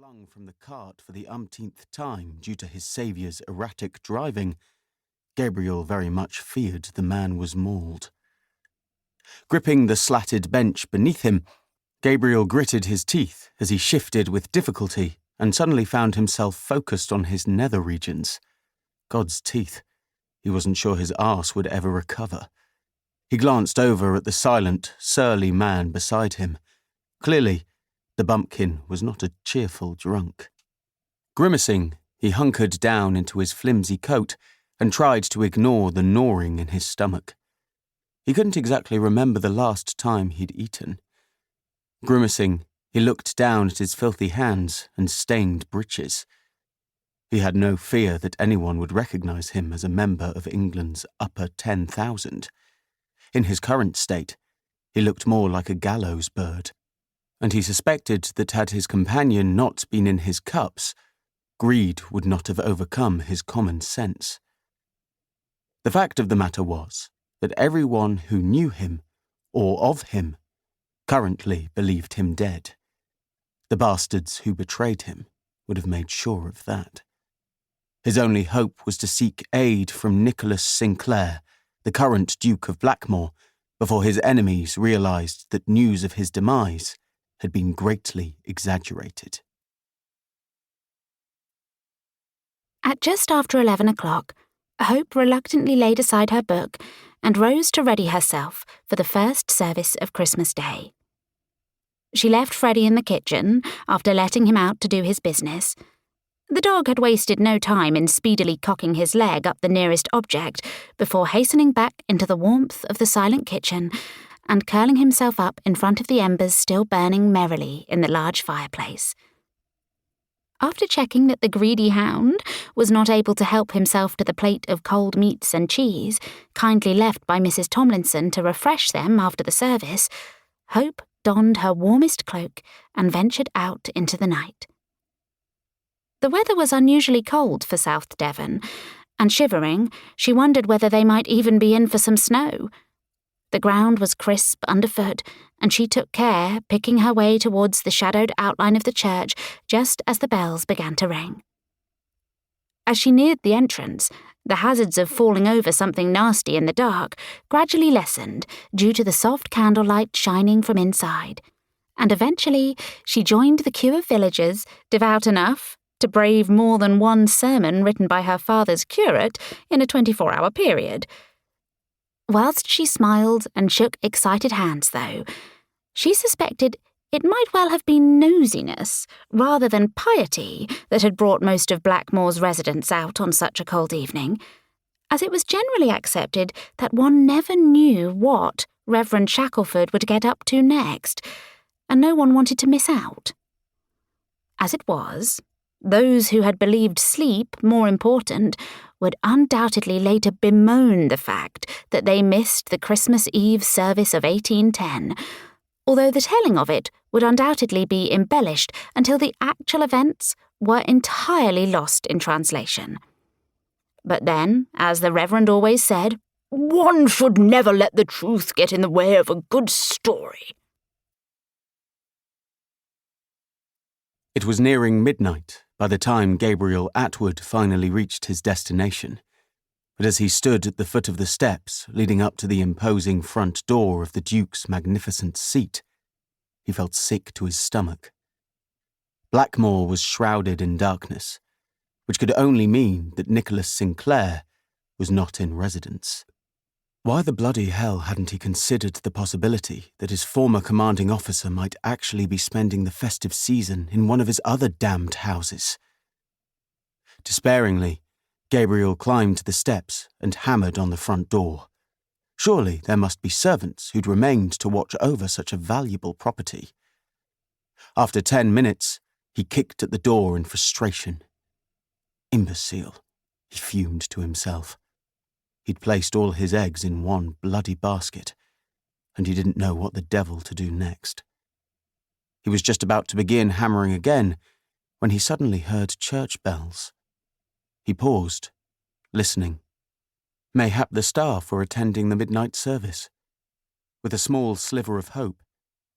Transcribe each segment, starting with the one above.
flung from the cart for the umpteenth time due to his saviour's erratic driving, Gabriel very much feared the man was mauled. Gripping the slatted bench beneath him, Gabriel gritted his teeth as he shifted with difficulty and suddenly found himself focused on his nether regions. God's teeth. He wasn't sure his arse would ever recover. He glanced over at the silent, surly man beside him. Clearly, the bumpkin was not a cheerful drunk. Grimacing, he hunkered down into his flimsy coat and tried to ignore the gnawing in his stomach. He couldn't exactly remember the last time he'd eaten. Grimacing, he looked down at his filthy hands and stained breeches. He had no fear that anyone would recognise him as a member of England's upper 10,000. In his current state, he looked more like a gallows bird, and he suspected that had his companion not been in his cups, greed would not have overcome his common sense. The fact of the matter was that everyone who knew him, or of him, currently believed him dead. The bastards who betrayed him would have made sure of that. His only hope was to seek aid from Nicholas Sinclair, the current Duke of Blackmore, before his enemies realised that news of his demise had been greatly exaggerated. At just after 11 o'clock, Hope reluctantly laid aside her book and rose to ready herself for the first service of Christmas Day. She left Freddie in the kitchen after letting him out to do his business. The dog had wasted no time in speedily cocking his leg up the nearest object before hastening back into the warmth of the silent kitchen and curling himself up in front of the embers still burning merrily in the large fireplace. After checking that the greedy hound was not able to help himself to the plate of cold meats and cheese, kindly left by Mrs. Tomlinson to refresh them after the service, Hope donned her warmest cloak and ventured out into the night. The weather was unusually cold for South Devon, and shivering, she wondered whether they might even be in for some snow. The ground was crisp underfoot, and she took care, picking her way towards the shadowed outline of the church just as the bells began to ring. As she neared the entrance, the hazards of falling over something nasty in the dark gradually lessened due to the soft candlelight shining from inside, and eventually she joined the queue of villagers, devout enough to brave more than one sermon written by her father's curate in a 24-hour period. Whilst she smiled and shook excited hands, though, she suspected it might well have been nosiness rather than piety that had brought most of Blackmore's residents out on such a cold evening, as it was generally accepted that one never knew what Reverend Shackleford would get up to next, and no one wanted to miss out. As it was, those who had believed sleep more important would undoubtedly later bemoan the fact that they missed the Christmas Eve service of 1810, although the telling of it would undoubtedly be embellished until the actual events were entirely lost in translation. But then, as the Reverend always said, one should never let the truth get in the way of a good story. It was nearing midnight by the time Gabriel Atwood finally reached his destination, but as he stood at the foot of the steps leading up to the imposing front door of the Duke's magnificent seat, he felt sick to his stomach. Blackmore was shrouded in darkness, which could only mean that Nicholas Sinclair was not in residence. Why the bloody hell hadn't he considered the possibility that his former commanding officer might actually be spending the festive season in one of his other damned houses? Despairingly, Gabriel climbed the steps and hammered on the front door. Surely there must be servants who'd remained to watch over such a valuable property. After 10 minutes, he kicked at the door in frustration. Imbecile, he fumed to himself. He'd placed all his eggs in one bloody basket, and he didn't know what the devil to do next. He was just about to begin hammering again when he suddenly heard church bells. He paused, listening. Mayhap the staff were attending the midnight service. With a small sliver of hope,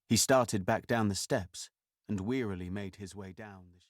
he started back down the steps and wearily made his way down the